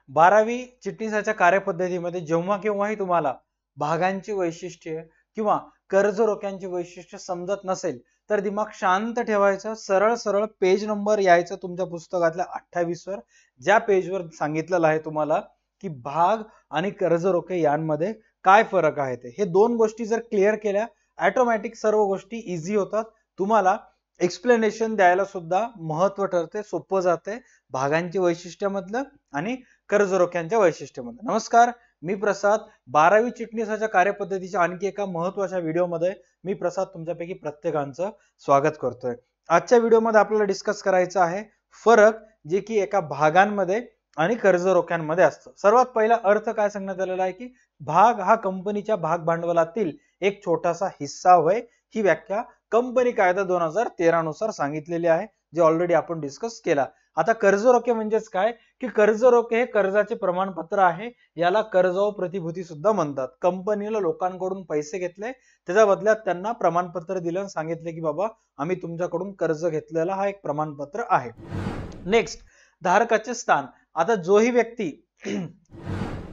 12वी चिटणीसाच्या कार्यपद्धतीमध्ये जेव्हा केव्हाही तुम्हाला भागांची वैशिष्ट्ये किंवा कर्ज रोख्यांची वैशिष्ट्ये समजत नसेल तर दिमाग शांत ठेवायचं, सरळ सरळ पेज नंबर यायचं तुमच्या पुस्तकातल्या 28 वर, ज्या पेजवर सांगितलेलं आहे तुम्हाला की भाग आणि कर्ज रोखे यांमध्ये काय फरक आहे ते. हे दोन गोष्टी जर क्लिअर केल्या ऑटोमॅटिक सर्व गोष्टी इझी होतात. तुम्हाला एक्सप्लेनेशन द्यायला सुद्धा महत्व ठरते, सोपं जाते भागांची वैशिष्ट्यामधलं आणि कर्ज रोख्यांच्या वैशिष्ट्यामधलं. नमस्कार, मी प्रसाद. 12वी चिटणीसाच्या कार्यपद्धतीच्या आणखी एका महत्त्वाच्या व्हिडिओमध्ये मी प्रसाद तुमच्यापैकी प्रत्येकांचं स्वागत करतोय. आजच्या व्हिडिओमध्ये आपल्याला डिस्कस करायचं आहे फरक जे की एका भागांमध्ये आणि कर्ज रोख्यांमध्ये असतं. सर्वात पहिला अर्थ काय सांगण्यात आलेला आहे की भाग हा कंपनीच्या भाग भांडवलातील एक छोटासा हिस्सा होय. ही व्याख्या कंपनी कायदा 2013 नुसार सांगितलेली आहे, जे ऑलरेडी आपण डिस्कस केला. आता कर्ज रोखे म्हणजेच काय की कर्ज रोखे हे कर्जाचे प्रमाणपत्र आहे. याला कर्ज व प्रतिभूती सुद्धा म्हणतात. कंपनीला लोकांकडून पैसे घेतले, त्याच्या बदल्यात त्यांना प्रमाणपत्र दिलं आणि सांगितले की बाबा आम्ही तुमच्याकडून कर्ज घेतलेला हा एक प्रमाणपत्र आहे. नेक्स्ट, धारकाचे स्थान. आता जोही व्यक्ती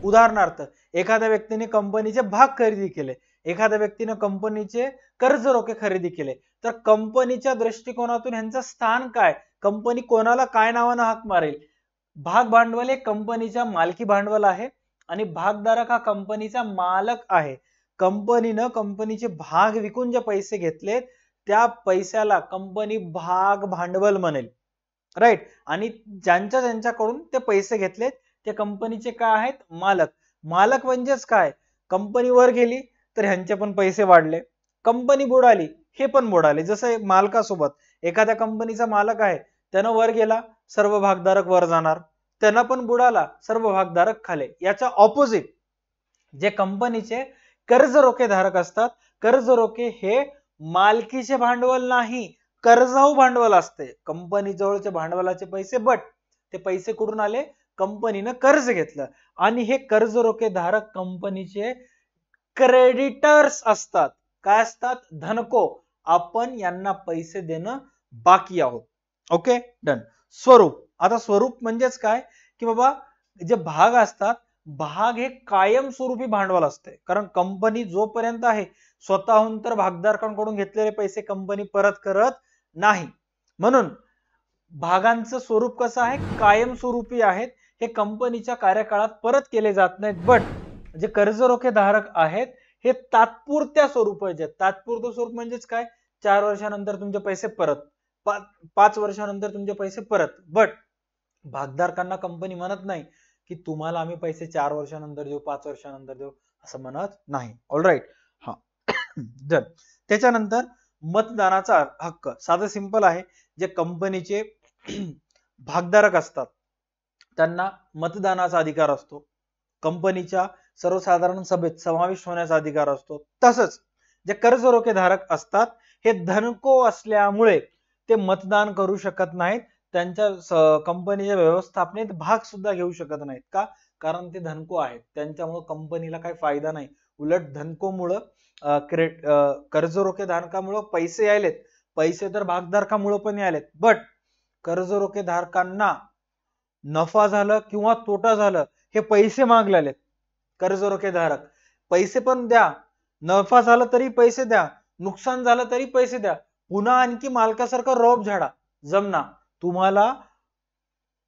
उदाहरणार्थ एखाद्या व्यक्तीने कंपनीचे भाग खरेदी केले, एखाद्या व्यक्तीने कंपनीचे कर्ज रोखे खरेदी केले, तर कंपनीच्या दृष्टिकोनातून यांचं स्थान काय, कंपनी कोणाला काय नावाने हाक मारेल. भाग भांडवल हे कंपनीच्या मालकी भांडवल आहे आणि भागधारक हा कंपनीचा मालक आहे. कंपनीनं कंपनीचे भाग विकून जे पैसे घेतलेत त्या पैशाला कंपनी भाग भांडवल म्हणेल, राईट. आणि ज्यांच्याकडून ते पैसे घेतलेत ते कंपनीचे काय आहेत, मालक. मालक म्हणजेच काय, कंपनी वर गेली तर ह्यांचे पण पैसे वाढले, कंपनी बुडाली हे पण बुडाले. जसं मालकासोबत एखाद्या कंपनीचा मालक आहे, त्यानं वर गेला सर्व भागधारक वर जाणार, त्यांना पण बुडाला सर्व भागधारक खाले. याच्या ऑपोजिट जे कंपनीचे कर्ज रोखे धारक असतात, कर्ज रोखे हे मालकीचे भांडवल नाही, कर्जाऊ भांडवल असते. कंपनी जवळचे भांडवलाचे पैसे, बट ते पैसे कुठून आले, कंपनीनं कर्ज घेतलं. आणि हे कर्ज रोखे धारक कंपनीचे क्रेडिटर्स असतात. काय असतात, धनको. आपण यांना पैसे देणं बाकी आहोत. Okay, done. स्वरूप. आता स्वरूप म्हणजेच काय की बाबा जे भाग असतात, भाग हे कायमस्वरूपी भांडवल असते. कारण कंपनी जोपर्यंत आहे स्वतःहून तर भागधारकांकडून घेतलेले पैसे कंपनी परत करत नाही. म्हणून भागांचं स्वरूप कसं आहे, कायमस्वरूपी आहेत. हे कंपनीच्या कार्यकाळात परत केले जात नाहीत. बट जे कर्ज रोखे धारक आहेत हे तात्पुरत्या स्वरूपाचे. तात्पुरतं स्वरूप म्हणजेच काय, 4 वर्षानंतर तुमचे पैसे परत, 5 वर्षानंतर तुमचे पैसे परत. बट भागधारकांना कंपनी म्हणत नाही की तुम्हाला आम्ही पैसे 4 वर्षानंतर देऊ, 5 वर्षानंतर देऊ, असं म्हणत नाही. ऑलराईट. हा जर त्याच्यानंतर मतदानाचा हक्क. साधं सिंपल आहे. जे कंपनीचे भागधारक असतात त्यांना मतदानाचा अधिकार असतो, कंपनीच्या सर्वसाधारण सभेत समाविष्ट होण्याचा अधिकार असतो. तसंच जे कर्ज रोखे धारक असतात हे धनको असल्यामुळे ते मतदान करू शकत नाहीत. त्यांच्या कंपनीच्या व्यवस्थापनेत भाग सुद्धा घेऊ शकत नाहीत. का, कारण ते धनको आहेत. त्यांच्यामुळे कंपनीला काही फायदा नाही. उलट धनकोमुळं कर्ज रोखे धारकामुळे पैसे यायलेत, पैसे तर भागधारकामुळे पण यायलेत. बट कर्ज रोखे धारकांना नफा झालं किंवा तोटा झालं हे पैसे मागलेले. कर्ज रोखे धारक पैसे पण द्या, नफा झाला तरी पैसे द्या, नुकसान झालं तरी पैसे द्या, पुन्हा आणखी मालकासारखं रौब झाडा, जमना. तुम्हाला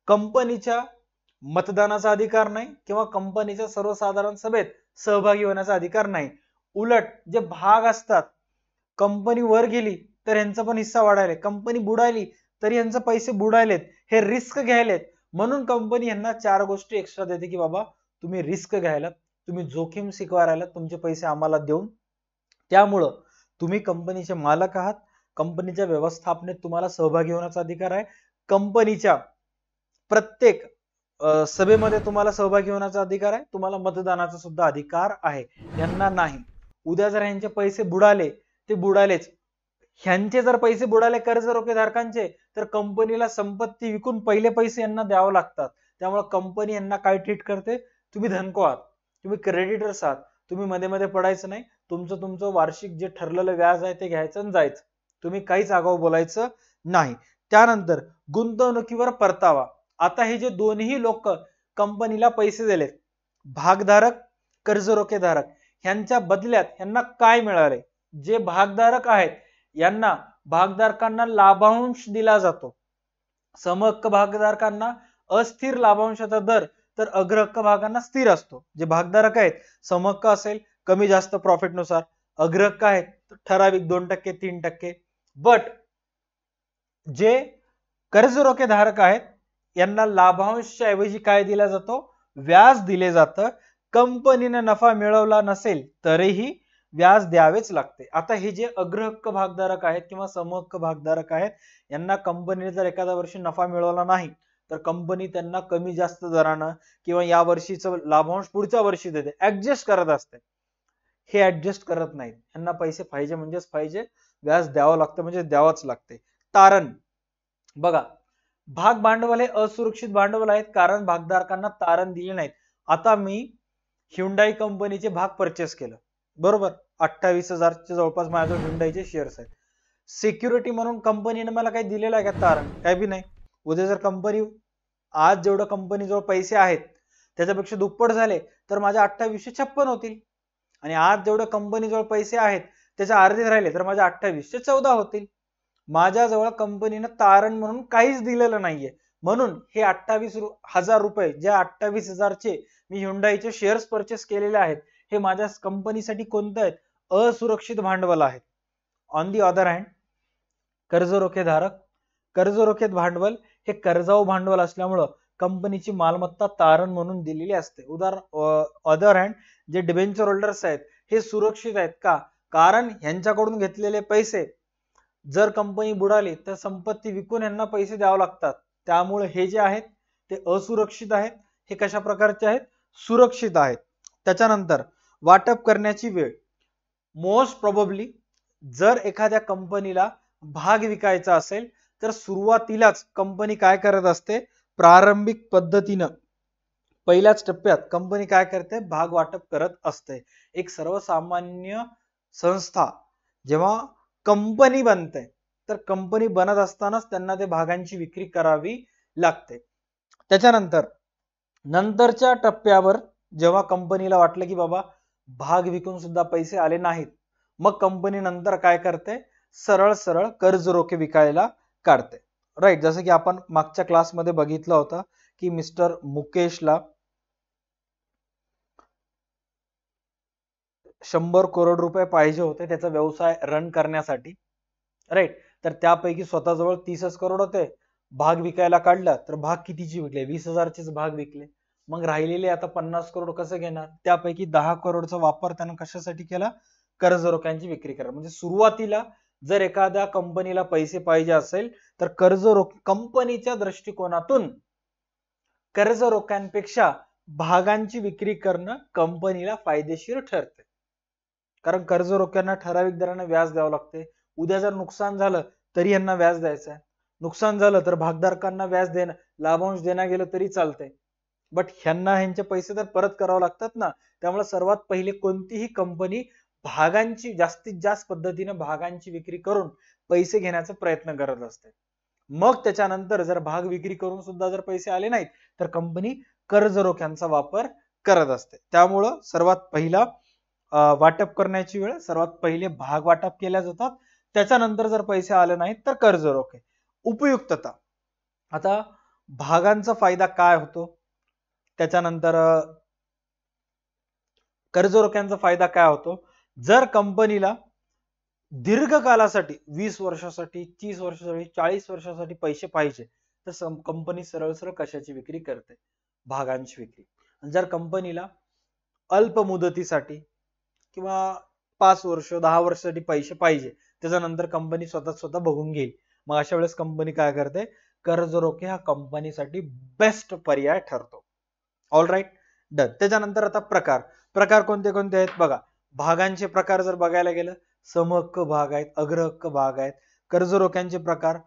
कंपनीच्या मतदानाचा अधिकार नाही किंवा कंपनीच्या सर्वसाधारण सभेत सहभागी होण्याचा अधिकार नाही. उलट जे भाग असतात, कंपनी वर गेली तर यांचा पण हिस्सा वाढायला, कंपनी बुडाली तरी यांचे पैसे बुडायलेत, हे रिस्क घ्यायलेत. म्हणून कंपनी यांना 4 गोष्टी एक्स्ट्रा देते की बाबा तुम्ही रिस्क घ्यायला, तुम्ही जोखीम स्वीकारायला, तुमचे पैसे आम्हाला देऊन. त्यामुळं तुम्ही कंपनीचे मालक आहात, कंपनीच्या व्यवस्थापनेत तुम्हाला सहभागी होण्याचा अधिकार आहे, कंपनीच्या प्रत्येक सभेमध्ये तुम्हाला सहभागी होण्याचा अधिकार आहे, तुम्हाला मतदानाचा सुद्धा अधिकार आहे. यांना नाही. उद्या जर यांचे पैसे बुडाले ते बुडालेच. ह्यांचे जर पैसे बुडाले कर्ज रोखे धारकांचे तर कंपनीला संपत्ती विकून पहिले पैसे यांना द्यावे लागतात. त्यामुळे कंपनी यांना काय ट्रीट करते, तुम्ही धनको आहात, तुम्ही क्रेडिटर्स आहात, तुम्ही मध्ये मध्ये पडायचं नाही, तुमचं वार्षिक जे ठरलेलं व्याज आहे ते घ्यायचं आणि जायचं, तुम्ही काहीच आगाऊ बोलायचं नाही. त्यानंतर गुंतवणुकीवर परतावा. आता हे जे दोन्ही लोक कंपनीला पैसे दिलेत, भागधारक कर्जरोखेधारक ह्यांच्या बदल्यात ह्यांना काय मिळाले? जे भागधारक आहेत यांना भागधारकांना लाभांश दिला जातो. समहक्क भागधारकांना अस्थिर लाभांशाचा दर, तर अग्रहक्क भागांना स्थिर असतो. जे भागधारक आहेत समहक्क असेल कमी जास्त प्रॉफिट नुसार, अग्रहक्क आहेत ठराविक 2% 3%. बट जे कर्जरोखेधारक आहेत यांना लाभांशच्या ऐवजी काय दिला जातो? व्याज दिले जातं. कंपनीने नफा मिळवला नसेल तरीही व्याज द्यावेच लागते. आता हे जे अग्रहक्क भागधारक आहेत किंवा समहक्क भागधारक आहेत यांना कंपनीने जर एखाद्या वर्षी नफा मिळवला नाही तर कंपनी त्यांना कमी जास्त दरानं किंवा या वर्षीचं लाभांश पुढच्या वर्षी देते, ऍडजस्ट करत असते. हे ऍडजस्ट करत नाहीत. यांना पैसे पाहिजे म्हणजेच पाहिजे, व्याज द्यावं लागतं म्हणजे द्यावंच लागते. तारण बघा, भाग भांडवल हे असुरक्षित भांडवल आहेत कारण भागधारकांना तारण दिले नाहीत. आता मी ह्युंडाई कंपनीचे भाग परचेस केलं, बरोबर, 28,000च्या जवळपास माझ्याजवळ ह्युंडाईचे शेअर्स आहेत. सिक्युरिटी म्हणून कंपनीने मला काही दिलेलं आहे का तारण? काय बी नाही. उद्या जर कंपनी आज जेवढं कंपनीजवळ पैसे आहेत त्याच्यापेक्षा दुप्पट झाले तर माझ्या 2856 होतील, आणि आज जेवढं कंपनीजवळ पैसे आहेत त्याच्या अर्धे राहिले तर माझ्या 2814 होतील. माझ्याजवळ कंपनीनं तारण म्हणून काहीच दिलेलं नाहीये, म्हणून हे 28,000 रुपये, ज्या 28,000चे मी ह्युंडाईचे शेअर्स परचेस केलेले आहेत, हे माझ्या कंपनीसाठी कोणतं आहेत? असुरक्षित भांडवल आहेत. ऑन दी अदर हँड कर्जरोखेधारक, कर्जरोखेत भांडवल हे कर्जाऊ भांडवल असल्यामुळं कंपनीची मालमत्ता तारण म्हणून दिलेली असते. अदर हँड जे डिबेंचर होल्डर्स आहेत हे सुरक्षित आहेत का? कारण ह्यांच्याकडून घेतलेले पैसे जर कंपनी बुडाली तर संपत्ती विकून यांना पैसे द्यावे लागतात. त्यामुळे हे जे आहेत ते असुरक्षित आहेत. हे कशा प्रकारचे आहेत? सुरक्षित आहेत. त्याच्यानंतर वाटप करण्याची वेळ. मोस्ट प्रोबेबली जर एखाद्या कंपनीला भाग विकायचा असेल तर सुरुवातीलाच कंपनी काय करत असते? प्रारंभिक पद्धतीनं पहिल्याच टप्प्यात कंपनी काय करते? भाग वाटप करत असते. एक सर्वसामान्य संस्था जेव्हा कंपनी बनते तर कंपनी बनत असतानाच त्यांना ते भागांची विक्री करावी लागते. त्याच्यानंतर नंतरच्या टप्प्यावर जेव्हा कंपनीला वाटलं की बाबा भाग विकून सुद्धा पैसे आले नाहीत, मग कंपनी नंतर काय करते? सरळ सरळ कर्ज रोखे विकायला काढते. राईट, जसं की आपण मागच्या क्लासमध्ये बघितलं होतं की मिस्टर मुकेशला 100 करोड रुपये पाहिजे होते त्याचा व्यवसाय रन करण्यासाठी. राईट, तर त्यापैकी स्वतःजवळ 30 करोड होते. भाग विकायला काढला तर भाग कितीचे विकले? 20,000चेच भाग विकले. मग राहिलेले आता 50 करोड कसं घेणार? त्यापैकी 10 करोडचा वापर त्यानं कशासाठी केला? कर्ज रोख्यांची विक्री करा. म्हणजे सुरुवातीला जर एखाद्या कंपनीला पैसे पाहिजे असेल तर कर्ज रोख कंपनीच्या दृष्टिकोनातून कर्ज रोख्यांपेक्षा भागांची विक्री करणं कंपनीला फायदेशीर ठरते. कारण कर्ज रोख्यांना ठराविक दराने व्याज द्यावं लागते. उद्या जर नुकसान झालं तरी यांना व्याज द्यायचं आहे. नुकसान झालं तर भागधारकांना व्याज देणं, लाभांश देणं गेलं तरी चालतंय. बट ह्यांना ह्यांचे पैसे तर परत करावं लागतात ना. त्यामुळे सर्वात पहिले कोणतीही कंपनी भागांची जास्तीत जास्त पद्धतीने भागांची विक्री करून पैसे घेण्याचा प्रयत्न करत असते. मग त्याच्यानंतर जर भाग विक्री करून सुद्धा जर पैसे आले नाहीत तर कंपनी कर्ज रोख्यांचा वापर करत असते. त्यामुळं सर्वात पहिला वाटप करण्याची वेळ, सर्वात पहिले भाग वाटप केल्या जातात. त्याच्यानंतर जर पैसे आले नाहीत तर कर्ज रोखे. उपयुक्तता. आता भागांचा फायदा काय होतो? त्याच्यानंतर कर्ज रोख्यांचा फायदा काय होतो? जर कंपनीला दीर्घकालासाठी 20 वर्षासाठी, 30 वर्षासाठी, 40 वर्षासाठी पैसे पाहिजे तर कंपनी सरळ सरळ कशाची विक्री करते? भागांची विक्री. जर कंपनीला अल्प मुदतीसाठी किंवा 5 वर्ष 10 वर्षासाठी पैसे पाहिजे त्याच्यानंतर कंपनी स्वतः बघून घेईल, मग अशा वेळेस कंपनी काय करते? कर्ज रोखे हा कंपनीसाठी बेस्ट पर्याय ठरतो. All right, done. त्याच्यानंतर आता प्रकार कोणते कोणते आहेत बघा. भागांचे प्रकार जर बघायला गेलं, समहक्क भाग आहेत, अग्रहक्क भाग आहेत. कर्ज रोख्यांचे प्रकार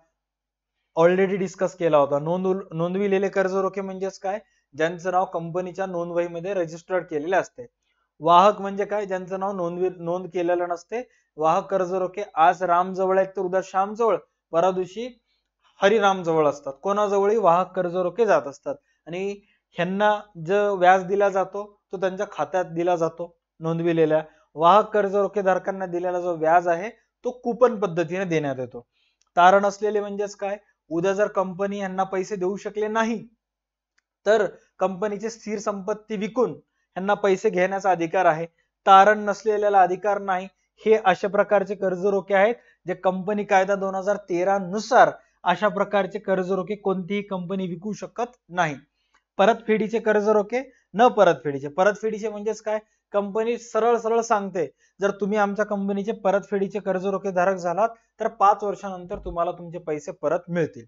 ऑलरेडी डिस्कस केला होता. नोंदविलेले कर्ज रोखे म्हणजेच काय? ज्यांचं नाव कंपनीच्या नोंदवहीमध्ये रजिस्टर्ड केलेले असते. वाहक म्हणजे काय? ज्यांचं नाव नोंद केलेलं नसते. वाहक कर्ज रोखे आज राम जवळ आहेत तर उद्या श्याम जवळ, परा दिवशी हरिराम जवळ असतात. कोणाजवळही वाहक कर्ज रोखे जात असतात. आणि ह्यांना जो व्याज दिला जातो तो त्यांच्या खात्यात दिला जातो नोंदविलेल्या. वाहक कर्ज रोखेधारकांना दिलेला जो व्याज आहे तो कुपन पद्धतीने देण्यात येतो. तारण असलेले म्हणजेच काय, उद्या जर कंपनी यांना पैसे देऊ शकले नाही तर कंपनीची स्थिर संपत्ती विकून यांना पैसे घेण्याचा अधिकार आहे. तारण नसलेल्याला अधिकार नाही. हे अशा प्रकारचे कर्ज रोखे आहेत जे कंपनी कायदा 2013 नुसार अशा प्रकारचे कर्ज रोखे कोणतीही कंपनी विकू शकत नाही. परतफेडीचे कर्ज रोखे, न परतफेडीचे. परतफेडीचे म्हणजेच काय, कंपनी सरळ सरळ सांगते जर तुम्ही आमच्या कंपनीचे परतफेडीचे कर्ज रोखे धारक झालात तर 5 वर्षानंतर तुम्हाला तुमचे पैसे परत मिळतील.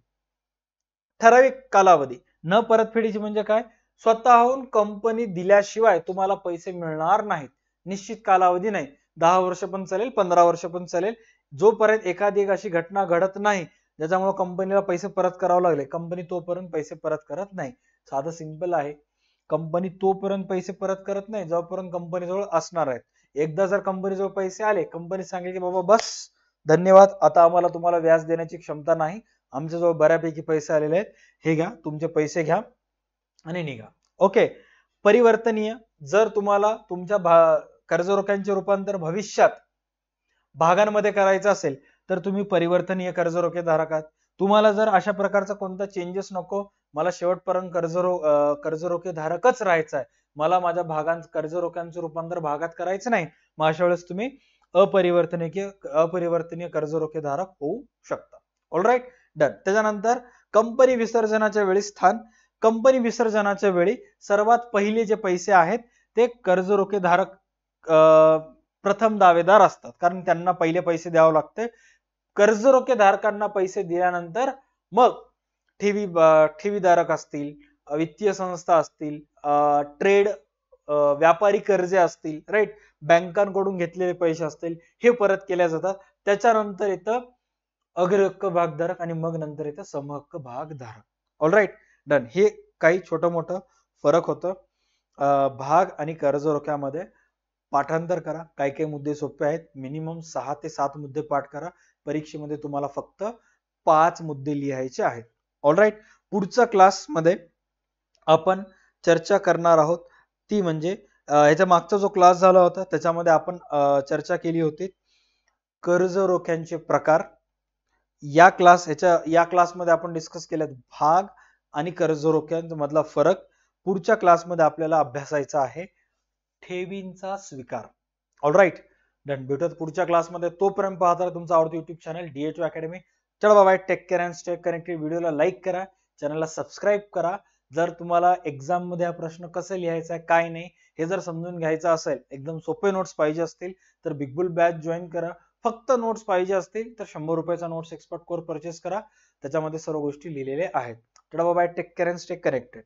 ठराविक कालावधी. न परतफेडीचे म्हणजे काय, स्वतःहून कंपनी दिल्याशिवाय तुम्हाला पैसे मिळणार नाहीत. निश्चित कालावधी नाही, 10 वर्ष पण चालेल, 15 वर्ष पण चालेल. जोपर्यंत एखादी एक अशी घटना घडत नाही ज्याच्यामुळे कंपनीला पैसे परत करावे लागले, कंपनी तोपर्यंत पैसे परत करत नाही. साधं सिंपल आहे. कंपनी तोपर्यंत पैसे परत करत नाही जोपर्यंत कंपनीजवळ असणार आहेत. एकदा जर कंपनीजवळ पैसे आले, कंपनी सांगेल की बाबा बस धन्यवाद, आता आम्हाला तुम्हाला व्याज देण्याची क्षमता नाही, आमच्याजवळ बऱ्यापैकी पैसे आलेले आहेत, हे घ्या तुमचे पैसे घ्या आणि निघा. ओके. परिवर्तनीय. जर तुम्हाला तुमच्या कर्ज रोख्यांचे रूपांतर भविष्यात भागांमध्ये करायचं असेल तर तुम्ही परिवर्तनीय कर्ज रोखे धारक आहात. तुम्हाला जर अशा प्रकारचा कोणता चेंजेस नको, मला शेवटपर्यंत कर्ज रोखे धारकच राहायचं आहे, मला माझ्या कर्ज रोख्यांचं रूपांतर भागात करायचं नाही, मग अशा वेळेस तुम्ही अपरिवर्तनीय कर्ज रोखे धारक होऊ शकता. All right, done. त्याच्यानंतर कंपनी विसर्जनाच्या वेळी स्थान. कंपनी विसर्जनाच्या वेळी सर्वात पहिले जे पैसे आहेत ते कर्ज रोखे धारक प्रथम दावेदार असतात, कारण त्यांना पहिले पैसे द्यावे लागते. कर्ज रोखे धारकांना पैसे दिल्यानंतर मग ठेवीधारक असतील, वित्तीय संस्था असतील, ट्रेड व्यापारी कर्जे असतील, राईट, बँकांकडून घेतलेले पैसे असतील, हे परत केल्या जातात. त्याच्यानंतर येतं अग्रहक्क भागधारक आणि मग नंतर येतं समहक्क भागधारक. All right, done. हे काही छोटं मोठं फरक होतं भाग आणि कर्ज रोख्यामध्ये. पाठांतर करा, काही काही मुद्दे सोपे आहेत. मिनिमम 6 ते 7 मुद्दे पाठ करा. परीक्षेमध्ये तुम्हाला फक्त 5 मुद्दे लिहायचे आहेत. ऑलराईट, पुढच्या क्लासमध्ये आपण चर्चा करणार आहोत ती म्हणजे ह्याच्या मागचा जो क्लास झाला होता त्याच्यामध्ये आपण चर्चा केली होती कर्ज रोख्यांचे प्रकार. या क्लासमध्ये आपण डिस्कस केलेत भाग आणि कर्ज रोख्यांमधला फरक. पुढच्या क्लासमध्ये आपल्याला अभ्यासायचा आहे ठेवींचा स्वीकार. All right, done. भेटूयात पुढच्या क्लासमध्ये. तोपर्यंत पाहता तुमचा आवडतं युट्यूब चॅनल DHO अकॅडमी. चला बाबा, take care and stay connected. व्हिडिओला लाईक करा, चॅनलला सबस्क्राईब करा. जर तुम्हाला एक्झाम मध्ये हा प्रश्न कसं लिहायचा आहे, काय नाही हे जर समजून घ्यायचं असेल, एकदम सोपे नोट्स पाहिजे असतील तर बिग बुल बॅच जॉईन करा. फक्त नोट्स पाहिजे असतील तर 100 रुपयाचा नोट्स एक्सपर्ट कोर्स परचेस करा, त्याच्यामध्ये सर्व गोष्टी लिहिलेल्या आहेत. चला बाबा, take care and stay connected.